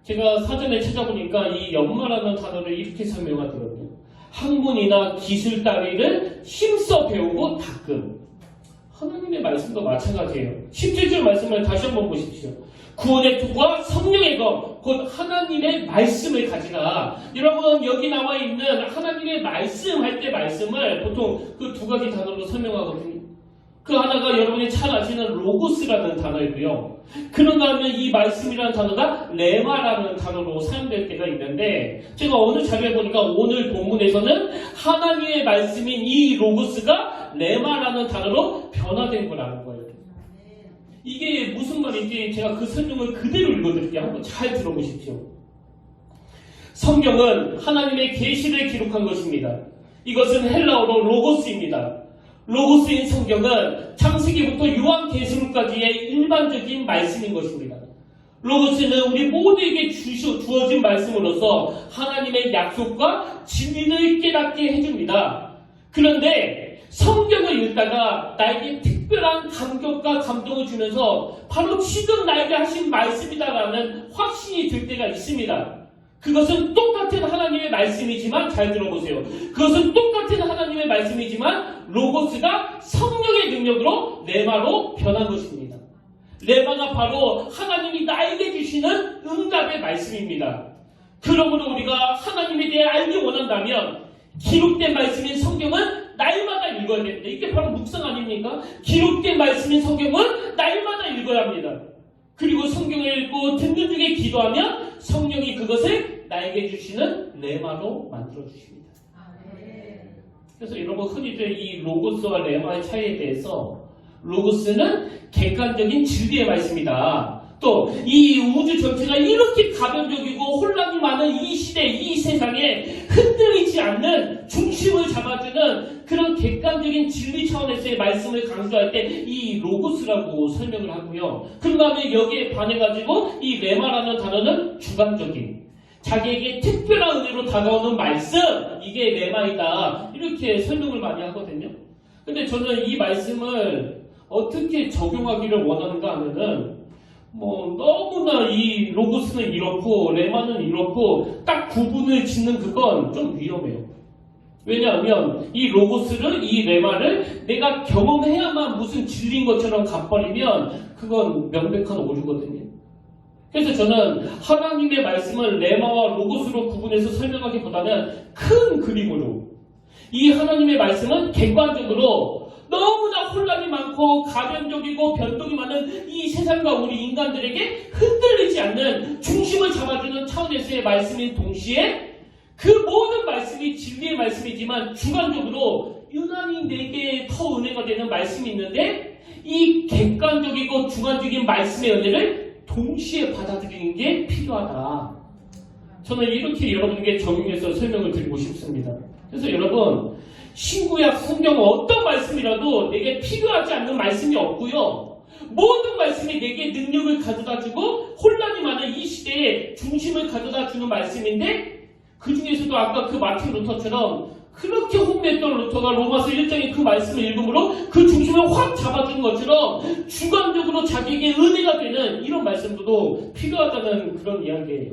S1: 제가 사전에 찾아보니까 이 연마라는 단어를 이렇게 설명하더라고요. 학문이나 기술 따위를 힘써 배우고 닦음. 하나님의 말씀도 마찬가지예요. 17절 말씀을 다시 한번 보십시오. 구원의 투구와 성령의 검, 곧 하나님의 말씀을 가지라. 여러분 여기 나와 있는 하나님의 말씀 할 때 말씀을 보통 그 2가지 단어로 설명하거든요. 그 하나가 여러분이 잘 아시는 로고스라는 단어이고요. 그런가 하면 이 말씀이라는 단어가 레마라는 단어로 사용될 때가 있는데 제가 어느 자료에 보니까 오늘 본문에서는 하나님의 말씀인 이 로고스가 레마라는 단어로 변화된 거라는 거예요. 이게 무슨 말인지 제가 그 설명을 그대로 읽어드릴게요. 한번 잘 들어보십시오. 성경은 하나님의 계시를 기록한 것입니다. 이것은 헬라어로 로고스입니다. 로고스인 성경은 창세기부터 요한계시록까지의 일반적인 말씀인 것입니다. 로고스는 우리 모두에게 주어진 말씀으로서 하나님의 약속과 진리를 깨닫게 해줍니다. 그런데 성경을 읽다가 나에게 특별한 감격과 감동을 주면서 바로 지금 나에게 하신 말씀이다라는 확신이 들 때가 있습니다. 그것은 똑같은 하나님의 말씀이지만 잘 들어보세요. 그것은 똑같은 하나님의 말씀이지만 로고스가 성령의 능력으로 레마로 변한 것입니다. 레마가 바로 하나님이 나에게 주시는 응답의 말씀입니다. 그러므로 우리가 하나님에 대해 알기 원한다면 기록된 말씀인 성경은 날마다 읽어야 됩니다. 이게 바로 묵상 아닙니까? 기록된 말씀인 성경은 날마다 읽어야 합니다. 그리고 성경을 읽고 듣는 중에 기도하면 성령이 그것을 나에게 주시는 레마로 만들어 주십니다. 그래서 여러분 흔히들 이 로고스와 레마의 차이에 대해서 로고스는 객관적인 진리의 말씀이다. 또 이 우주 전체가 이렇게 가변적이고 혼란이 많은 이 시대, 이 세상에 흔들리지 않는 중심을 잡아주는 그런 객관적인 진리 차원에서의 말씀을 강조할 때 이 로고스라고 설명을 하고요. 그 다음에 여기에 반해가지고 이 레마라는 단어는 주관적인, 자기에게 특별한 은혜로 다가오는 말씀, 이게 레마이다. 이렇게 설명을 많이 하거든요. 근데 저는 이 말씀을 어떻게 적용하기를 원하는가 하면은 너무나 이 로고스는 이렇고 레마는 이렇고 딱 구분을 짓는 그건 좀 위험해요. 왜냐하면 이 로고스를, 이 레마를 내가 경험해야만 무슨 진리인 것처럼 갚아버리면 그건 명백한 오류거든요. 그래서 저는 하나님의 말씀을 레마와 로고스로 구분해서 설명하기보다는 큰 그림으로, 이 하나님의 말씀은 객관적으로 너무나 혼란이 많고 가변적이고 변동이 많은 이 세상과 우리 인간들에게 흔들리지 않는 중심을 잡아주는 차원에서의 말씀인 동시에 그 모든 말씀이 진리의 말씀이지만 주관적으로 유난히 내게 더 은혜가 되는 말씀이 있는데 이 객관적이고 주관적인 말씀의 은혜를 동시에 받아들이는 게 필요하다. 저는 이렇게 여러분에게 적용해서 설명을 드리고 싶습니다. 그래서 여러분, 신구약 성경 어떤 말씀이라도 내게 필요하지 않는 말씀이 없고요. 모든 말씀이 내게 능력을 가져다주고 혼란이 많은 이 시대에 중심을 가져다주는 말씀인데 그 중에서도 아까 그 마틴 루터처럼 그렇게 혼미했던 루터가 로마서 1장의 그 말씀을 읽음으로 그 중심을 확 잡아주는 것처럼 주관적으로 자기에게 은혜가 되는 이런 말씀도 필요하다는 그런 이야기예요.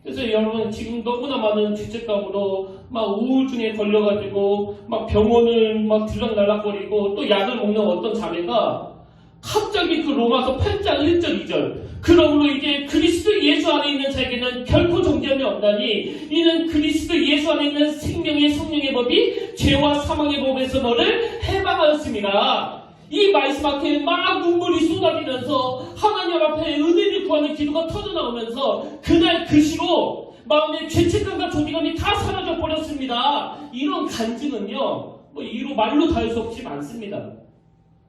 S1: 그래서 여러분 지금 너무나 많은 죄책감으로 막 우울증에 걸려가지고 막 병원을 막 들락날락거리고 또 약을 먹는 어떤 자매가 갑자기 그 로마서 8장 1절 2절 그러므로 이제 그리스도 예수 안에 있는 자에게는 결코 정죄함이 없나니 이는 그리스도 예수 안에 있는 생명의 성령의 법이 죄와 사망의 법에서 너를 해방하였습니다. 이 말씀 앞에 막 눈물이 쏟아지면서 하나님 앞에 은혜를 구하는 기도가 터져나오면서 그날 그 시로 마음의 죄책감과 조기감이 다 사라져 버렸습니다. 이런 간증은요 이로 말로 다 할 수 없이 많습니다.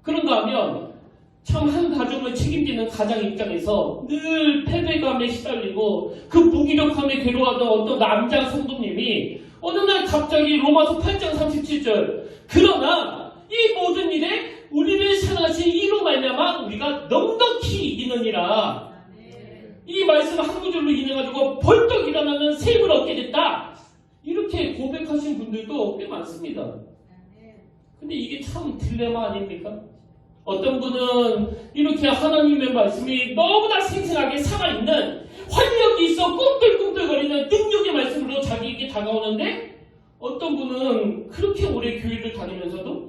S1: 그런가 하면 참 한 가정을 책임지는 가장 입장에서 늘 패배감에 시달리고 그 무기력함에 괴로워하던 어떤 남자 성도님이 어느 날 갑자기 로마서 8장 37절 그러나 이 모든 일에 우리를 사랑하신 이로 말미암아 우리가 넉넉히 이기느니라. 이 말씀 한 구절로 인해가지고 벌떡 일어나는 셈을 얻게 됐다. 이렇게 고백하신 분들도 꽤 많습니다. 근데 이게 참 딜레마 아닙니까? 어떤 분은 이렇게 하나님의 말씀이 너무나 생생하게 살아있는 활력이 있어 꿈틀꿈틀거리는 능력의 말씀으로 자기에게 다가오는데 어떤 분은 그렇게 오래 교회를 다니면서도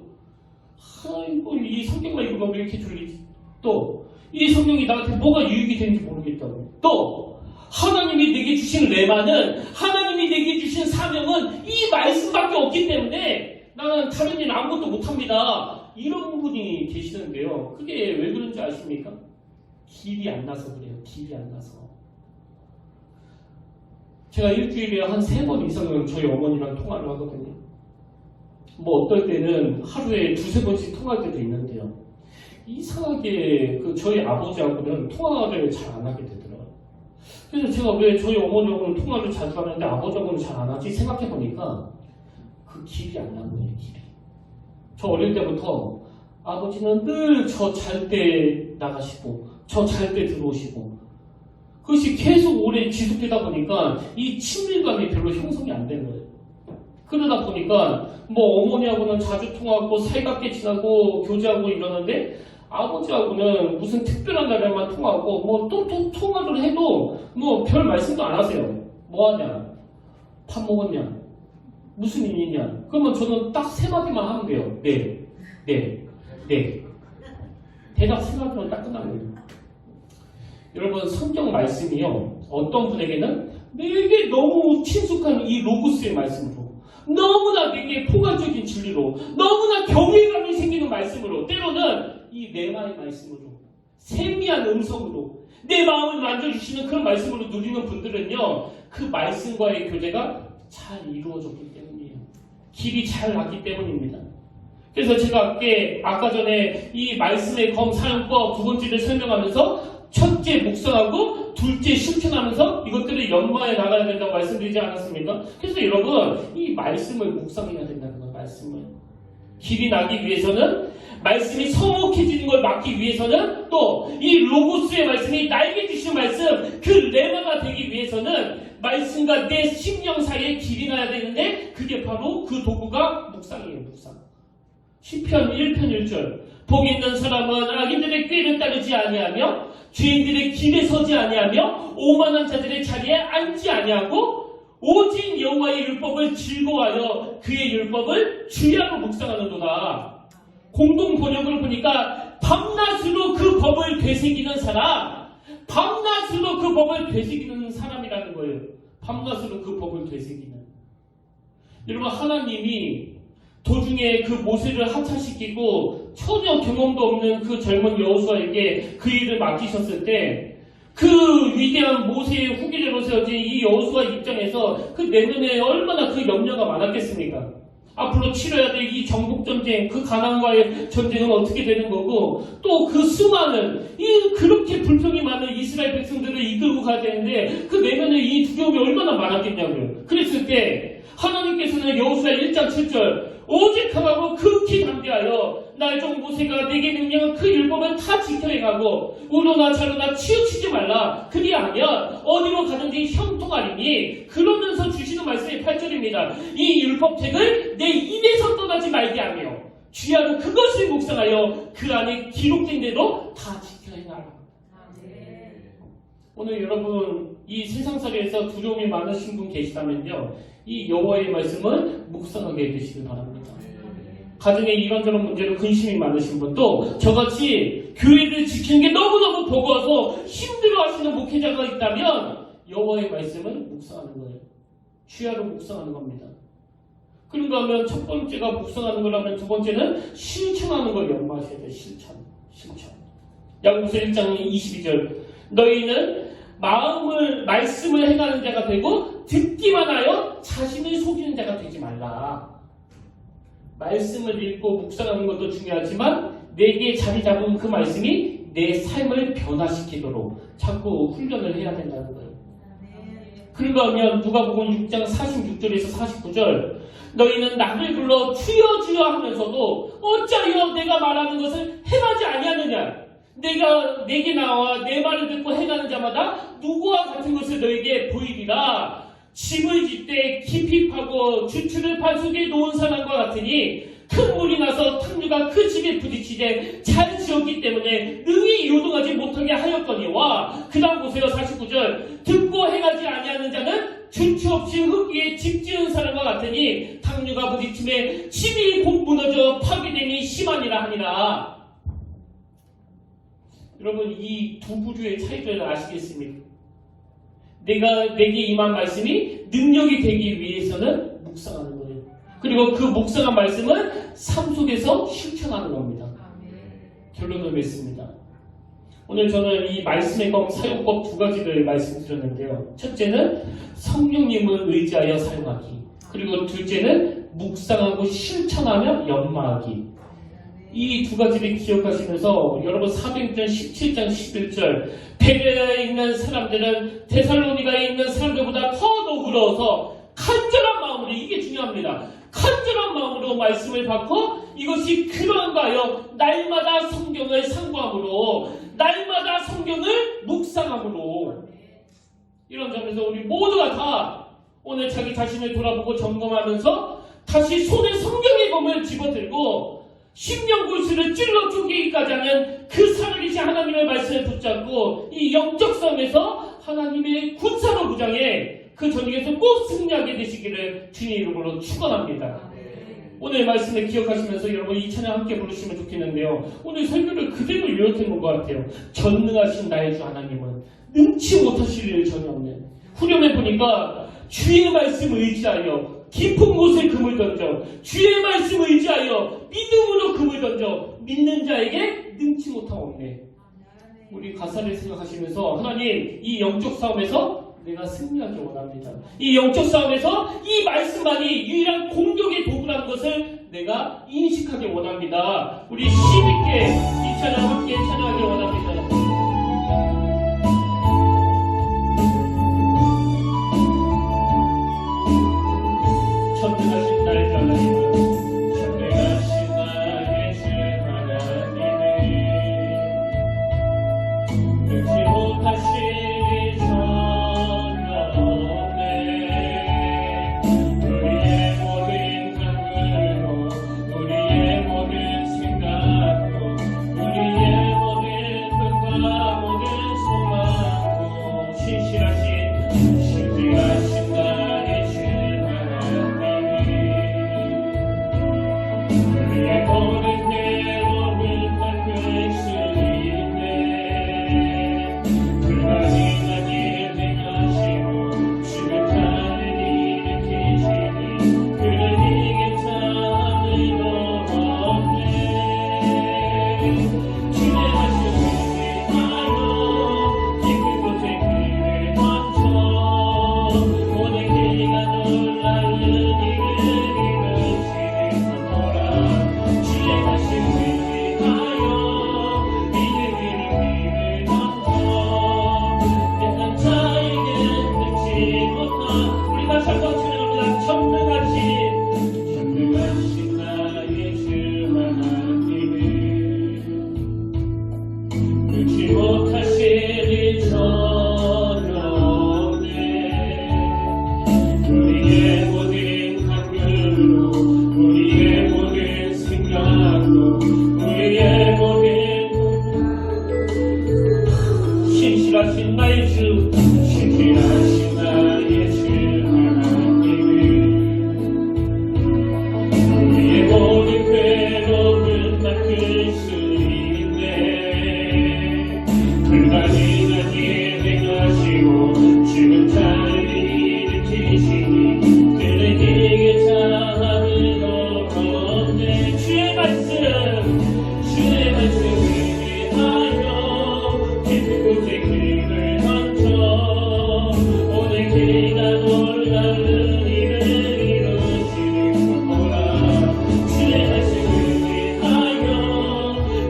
S1: 아이고 이 성경만 읽으면 왜 이렇게 졸리지? 또 이 성경이 나한테 뭐가 유익이 되는지 모르겠다고. 또 하나님이 내게 주신 레마는 하나님이 내게 주신 사명은 이 말씀밖에 없기 때문에 나는 다른 일 아무것도 못합니다. 이런 분이 계시는데요. 그게 왜 그런지 아십니까? 길이 안 나서 그래요. 길이 안 나서. 제가 일주일에 한 3번 이상은 저희 어머니랑 통화를 하거든요. 어떨 때는 하루에 2-3번씩 통화할 때도 있는데요. 이상하게 저희 아버지하고는 통화를 잘 안 하게 되더라고요. 그래서 제가 왜 저희 어머니하고는 통화를 자주 하는데 아버지하고는 잘 안 하지 생각해보니까 그 길이 안 나는 거예요. 길이. 저 어릴 때부터 아버지는 늘 저 잘 때 나가시고 저 잘 때 들어오시고 그것이 계속 오래 지속되다 보니까 이 친밀감이 별로 형성이 안 되는 거예요. 그러다 보니까 어머니하고는 자주 통화하고 살갑게 지나고 교제하고 이러는데 아버지하고는 무슨 특별한 날에만 통화하고 또 통화를 해도 별 말씀도 안 하세요. 뭐하냐? 밥 먹었냐? 무슨 일이냐? 그러면 저는 딱 세 마디만 하면 돼요. 네, 네, 네. 대답 세 마디만 딱 끝나는 거예요. 여러분, 성경 말씀이요, 어떤 분에게는 내게 너무 친숙한 이 로고스의 말씀으로, 너무나 내게 포괄적인 진리로, 너무나 경외감이 생기는 말씀으로, 때로는 이 레마의 말씀으로, 세미한 음성으로 내 마음을 만져주시는 그런 말씀으로 누리는 분들은요, 그 말씀과의 교제가 잘 이루어졌기 때문이에요. 길이 잘 났기 때문입니다. 그래서 제가 아까 전에 이 말씀의 검 사용법 두 번째를 설명하면서 첫째 묵상하고 둘째 실천하면서 이것들을 연마해 나가야 된다고 말씀드리지 않았습니까? 그래서 여러분, 이 말씀을 묵상해야 된다는 거예요. 말씀을. 길이 나기 위해서는, 말씀이 서먹해지는 걸 막기 위해서는, 또 이 로고스의 말씀이 나에게 주시는 말씀, 그 레마가 되기 위해서는 말씀과 내 심령 사이에 길이 나야 되는데, 그게 바로 그 도구가 묵상이에요. 묵상. 시편 1편 1절, 복 있는 사람은 악인들의 꾀를 따르지 아니하며 죄인들의 길에 서지 아니하며 오만한 자들의 자리에 앉지 아니하고 오직 여호와의 율법을 즐거워하여 그의 율법을 주야로 묵상하는도다. 공동 번역을 보니까 밤낮으로 그 법을 되새기는 사람, 밤낮으로 그 법을 되새기는 사람이라는 거예요. 밤낮으로 그 법을 되새기는. 여러분, 하나님이 도중에 그 모세를 하차시키고 전혀 경험도 없는 그 젊은 여호수아에게 그 일을 맡기셨을 때, 그 위대한 모세의 후계자로 세워진 이 여호수아 입장에서 그 내면에 얼마나 그 염려가 많았겠습니까? 앞으로 치러야 될 이 정복전쟁, 그 가나안과의 전쟁은 어떻게 되는 거고, 또 그 수많은 그렇게 불평이 많은 이스라엘 백성들을 이끌고 가야 되는데 그 내면에 이 두려움이 얼마나 많았겠냐고요. 그랬을 때 하나님께서는 여호수아 1장 7절, 오직 하라고 극히 담대하여 나의 종 모세가 내게 명령한 그 율법을 다 지켜 행하고 우로나 자로나 치우치지 말라. 그리하면 어디로 가든지 형통하리니. 그러면서 주시는 말씀이 8절입니다. 이 율법책을 내 입에서 떠나지 말게 하며 주야로 그것을 묵상하여 그 안에 기록된 대로 다 지켜 행하라. 오늘 여러분, 이 세상살이에서 두려움이 많으신 분 계시다면요, 이 여호와의 말씀을 묵상하게 되시길 바랍니다. 가정에 이런저런 문제로 근심이 많으신 분도 저같이 교회를 지키는 게 너무너무 버거워서 힘들어하시는 목회자가 있다면 여호와의 말씀을 묵상하는 거예요. 주야로 묵상하는 겁니다. 그런가 하면 첫 번째가 묵상하는 거라면 두 번째는 실천하는 걸 연마하셔야 돼요. 실천. 야고보서 1장 22절, 너희는 말씀을 행하는 자가 되고 듣기만 하여 자신을 속이는 자가 되지 말라. 말씀을 읽고 묵상하는 것도 중요하지만 내게 자리 잡은 그 말씀이 내 삶을 변화시키도록 자꾸 훈련을 해야 된다는 거예요. 그런가 하면 누가복음 6장 46절에서 49절, 너희는 나를 불러 주여 주여 하면서도 어찌하여 내가 말하는 것을 행하지 아니하느냐. 내게 나와 내 말을 듣고 행하는 자마다 누구와 같은 것을 너에게 보이리라. 집을 짓되 깊이 파고 주추를 발 속에 놓은 사람과 같으니 큰 물이 나서 탕류가 그 집에 부딪히되 잘 지었기 때문에 능히 요동하지 못하게 하였거니와. 그 다음 보세요. 49절, 듣고 행하지 아니하는 자는 주추 없이 흙 위에 집 지은 사람과 같으니 탕류가 부딪힘에 집이 곧 무너져 파괴됨이 심하니라 하니라. 여러분, 이 두 부류의 차이를 아시겠습니까? 내게 임한 말씀이 능력이 되기 위해서는 묵상하는 거예요. 그리고 그 묵상한 말씀을 삶 속에서 실천하는 겁니다. 결론을 맺습니다. 오늘 저는 이 말씀의 검 사용법 두 가지를 말씀드렸는데요. 첫째는 성령님을 의지하여 사용하기, 그리고 둘째는 묵상하고 실천하며 연마하기. 이 두 가지를 기억하시면서 여러분, 사도행전 17장 11절, 베레아에 있는 사람들은 데살로니가에 있는 사람들보다 더더불어서 간절한 마음으로, 이게 중요합니다, 간절한 마음으로 말씀을 받고 이것이 그러한가 하여 날마다 성경을 상고함으로, 날마다 성경을 묵상함으로. 이런 점에서 우리 모두가 다 오늘 자기 자신을 돌아보고 점검하면서 다시 손에 성경의 검을 집어들고 심령골수를 찔러 쪼개기까지 하는 그 살아계신 하나님의 말씀을 붙잡고 이 영적 싸움에서 하나님의 군사로 무장해 그 전쟁에서 꼭 승리하게 되시기를 주님 이름으로 축원합니다. 오늘 말씀을 기억하시면서 여러분 이 찬양 함께 부르시면 좋겠는데요. 오늘 설교를 그대로 요약해놓은 것 같아요. 전능하신 나의 주 하나님은 능치 못하실 일 전혀 없는. 후렴에 보니까 주의 말씀 의지하여 깊은 곳에 금을 던져, 주의 말씀 의지하여 믿음으로 금을 던져 믿는 자에게 능치 못하옵네. 우리 가사를 생각하시면서 하나님 이 영적 싸움에서 내가 승리하기 원합니다. 이 영적 싸움에서 이 말씀만이 유일한 공격의 도구라는 것을 내가 인식하기 원합니다. 우리 힘있게 이 찬양 함께 찬양하기 원합니다. 전능하신 나의 주 하나님은 전능하신 나의 주 하나님은 능치 못하실 일 전혀 없네. 우리의 모든 강글로 우리의 모든 생각로 우리의 모든 꿈과 모든 소망로 신실하신 나의 주 우리의 모든 괴로움을 닦을 수 있네. 불가능한 일 행하시고 지극한 일을 일으키시니 그를 이길 자는 없네. 주의 말씀을 의지하여 깊은 곳에 그를 던져 오늘 그가 놀라운 일을 이루시는 거라. 주의 말씀을 의지하여 믿음으로 그를 던져 내가 자에게 능치 못한. 우리 다시 한번 찬양합니다. 전능하신 나의 주 하나님은 능치 못하실 일 전혀 없네. 우리의 모든 강글로 우리의 모든 생각로 우리의 모든 신실하신 나의 주 신실하신 나의 주 하나님은 우리의 모든 괴로움을 닦을 수 있네. 불가능한 일 행하시고 죽은 자를 일으키시니 그를 이길 자는 없네. 주의 말씀 의지하여 깊은 곳에 그를 던져 오늘 그가 놀라운 일을 이루시는 거라. 주의 말씀 의지하여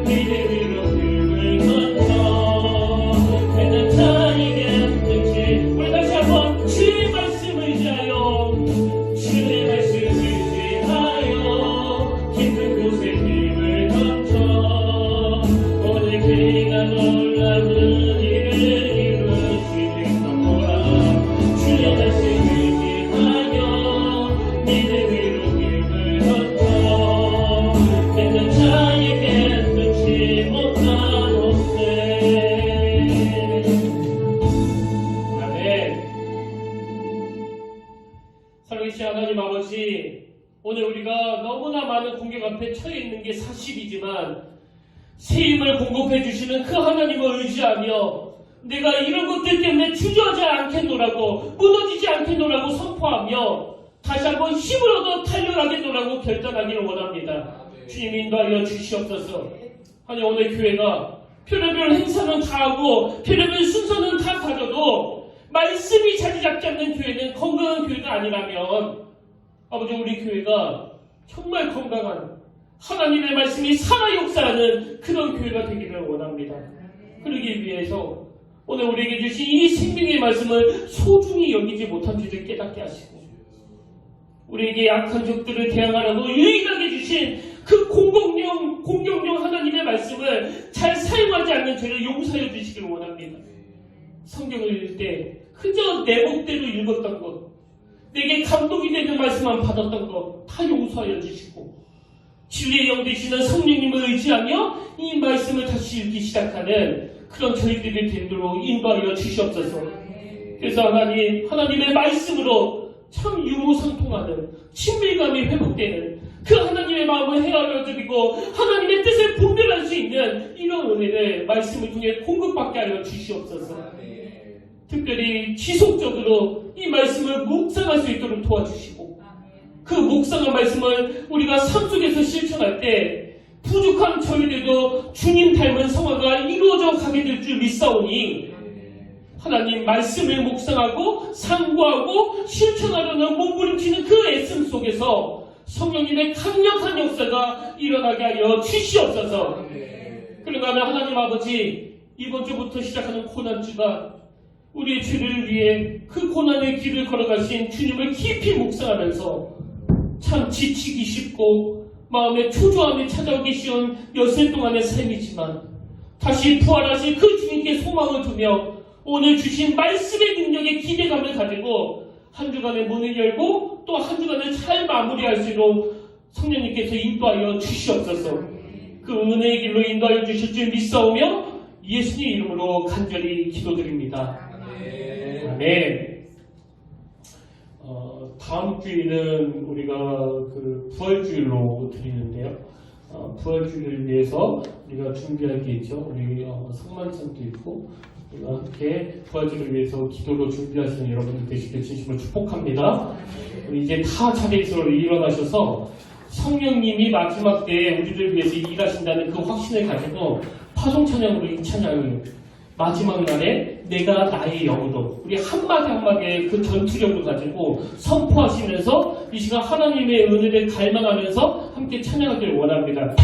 S1: 믿음으로 그를 던져 되는 자에게 능치. 우리 다시 한번 주의 말씀 의지하여 주의 말씀 의지하여 깊은 곳에 힘을 던져 오늘 그가 놀라운 일을 이루시는 거라. 주의 말씀 의지하여 믿음으로 힘을 던져 되는 자에게 능치 못하옵네. 아멘. 살아계신 하나님 아버지, 오늘 우리가 너무나 많은 공격 앞에 처해 있는 게 사실이지만 새 힘을 공급해 주시는 그 하나님을 의지하며 내가 이런 것들 때문에 주저하지 않겠노라고, 무너지지 않겠노라고 선포하며 다시 한번 힘을 얻어 달려가겠노라고 결단하기를 원합니다. 주님 인도하여 주시옵소서. 아니 오늘 교회가 별의별 행사는 다 하고 별의별 순서는 다 가져도 말씀이 자리 잡지 않는 교회는 건강한 교회가 아니라면 아버지 우리 교회가 정말 건강한 하나님의 말씀이 살아 역사하는 그런 교회가 되기를 원합니다. 그러기 위해서 오늘 우리에게 주신 이 생명의 말씀을 소중히 여기지 못한 줄을 깨닫게 하시고 우리에게 약한 적들을 대항하라고 유일하게 주신 그 공격용 하나님의 말씀을 잘 사용하지 않는 죄를 용서해 주시기를 원합니다. 성경을 읽을 때 그저 내 멋대로 읽었던 것, 내게 감동이 되는 말씀만 받았던 것 다 용서하여 주시고 진리의 영 되시는 성령님을 의지하며 이 말씀을 다시 읽기 시작하는 그런 저희들이 되도록 인도하여 주시옵소서. 그래서 하나님의 말씀으로 참 유무상통하는 친밀감이 회복되는 그 하나님의 마음을 헤아려드리고 하나님의 뜻을 분별할 수 있는 이런 은혜를 말씀을 통해 공급받게 하여 주시옵소서. 특별히 지속적으로 이 말씀을 묵상할 수 있도록 도와주시고 그 묵상한 말씀을 우리가 삶 속에서 실천할 때 부족한 저희들도 주님 닮은 성화가 이루어져 가게 될 줄 믿사오니 하나님 말씀을 묵상하고 상고하고 실천하려는 몸부림치는 그 애씀 속에서 성령님의 강력한 역사가 일어나게 하여 주시옵소서. 그런가 하면 하나님 아버지, 이번 주부터 시작하는 고난주가 우리의 죄를 위해 그 고난의 길을 걸어가신 주님을 깊이 묵상하면서 참 지치기 쉽고 마음에 초조함이 찾아오기 쉬운 여세 동안의 삶이지만 다시 부활하신 그 주님께 소망을 두며 오늘 주신 말씀의 능력에 기대감을 가지고 한 주간의 문을 열고 또 한 주간을 잘 마무리할 수 있도록 성령님께서 인도하여 주시옵소서. 그 은혜의 길로 인도하여 주실 줄 믿사오며 예수님 이름으로 간절히 기도드립니다. 아멘. 다음 주일은 우리가 그 부활주일로 드리는데요. 부활주일을 위해서 우리가 준비할 게 있죠. 우리 성만찬도 있고 우리가 함께 부활주일을 위해서 기도로 준비하시는 여러분들 되시길 진심으로 축복합니다. 우리 이제 다 자리에서 일어나셔서 성령님이 마지막 때에 우리를 위해서 일하신다는 그 확신을 가지고 파송찬양으로 이 찬양을 마지막 날에 내가 나의 영으로 우리 한마디 한마디의 그 전투력을 가지고 선포하시면서 이 시간 하나님의 은혜를 갈망하면서 함께 찬양하기를 원합니다.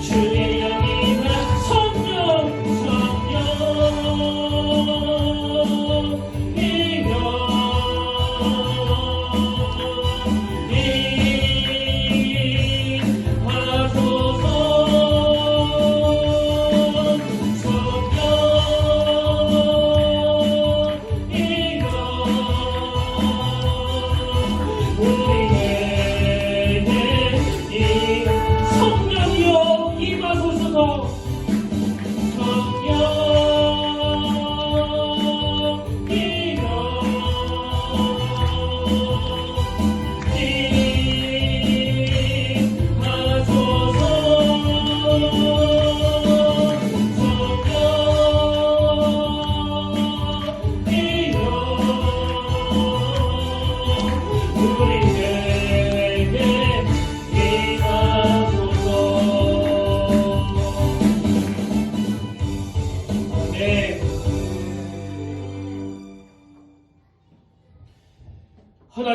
S2: 주의 영이 나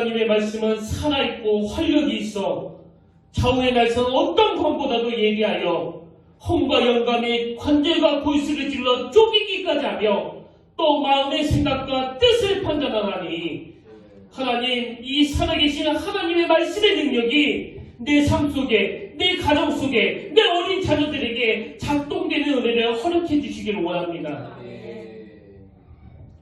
S1: 하나님의 말씀은 살아있고 활력이 있어 좌우의 날선 어떤 검보다도 예리하여 혼과 영감이 관절과 골수를 찔러 쪼개기까지 하며 또 마음의 생각과 뜻을 판단하나니 하나님, 이 살아계신 하나님의 말씀의 능력이 내 삶 속에, 내 가정 속에, 내 어린 자녀들에게 작동되는 은혜를 허락해 주시기를 원합니다.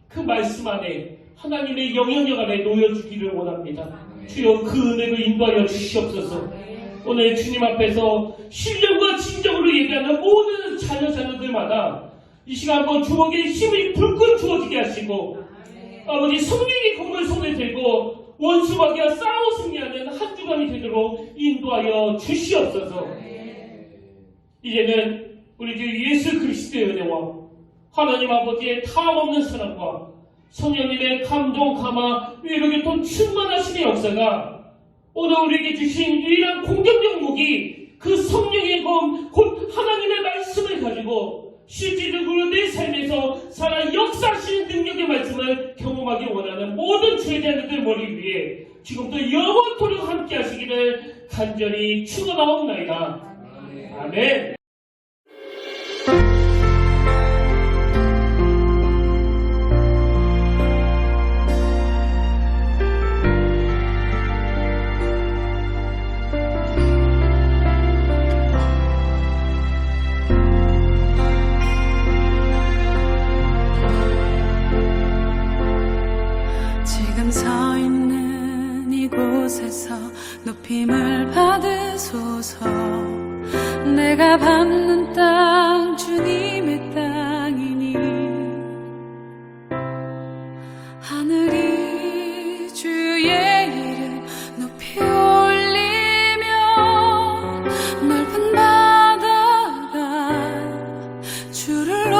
S1: 그 말씀 안에 하나님의 영향력 안에 놓여주기를 원합니다. 주여 그 은혜로 인도하여 주시옵소서. 오늘 주님 앞에서 신령과 진정으로 예배하는 모든 자녀들마다 이 시간 한번 주먹에 힘이 불끈 주어지게 하시고 아버지 성령의 검을 손에 들고 원수마귀와 싸워 승리하는 한 주간이 되도록 인도하여 주시옵소서. 이제는 우리 주 예수 그리스도의 은혜와 하나님 아버지의 타함없는 사랑과 성령님의 감동, 감화, 위로교통 충만하심의 역사가 오늘 우리에게 주신 유일한 공격력 무기 그 성령의 검, 곧 하나님의 말씀을 가지고 실질적으로 내 삶에서 살아 역사하시는 능력의 말씀을 경험하기 원하는 모든 죄자들 머리 위에 지금도 영원토록 함께 하시기를 간절히 축원하옵나이다. 아멘.
S2: 서 있는 이곳에서 높임을 받으소서. 내가 밟는 땅 주님의 땅이니 하늘이 주의 이름 높이 올리며 넓은 바다가 주를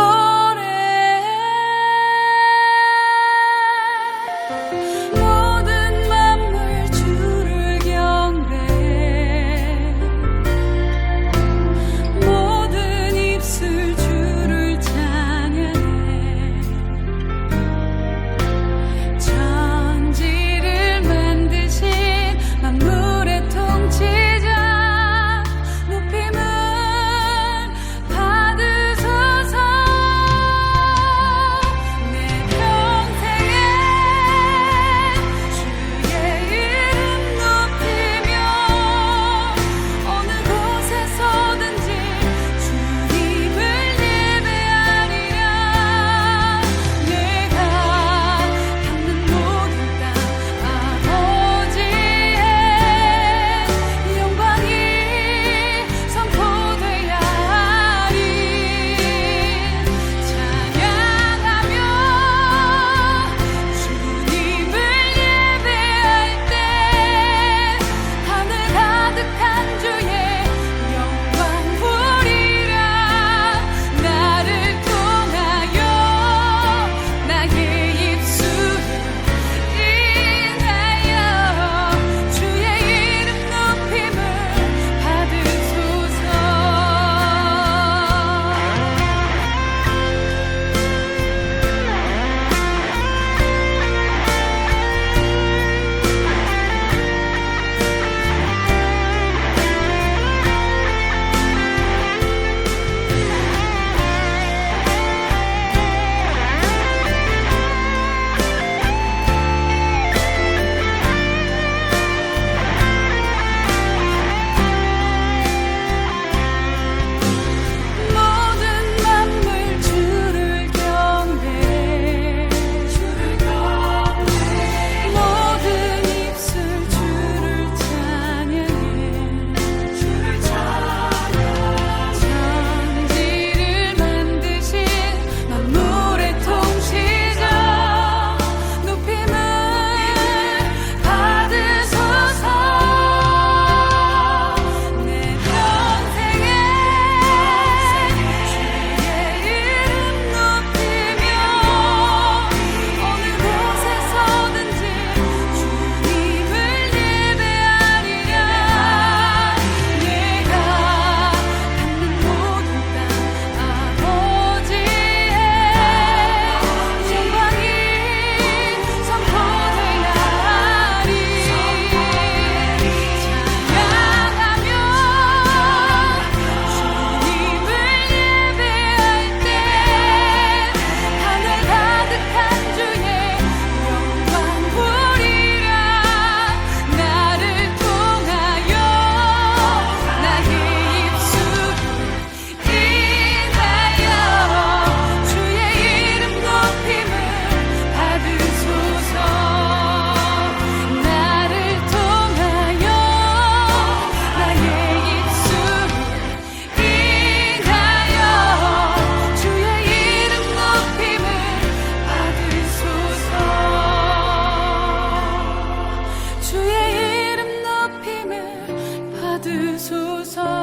S2: 받으소서.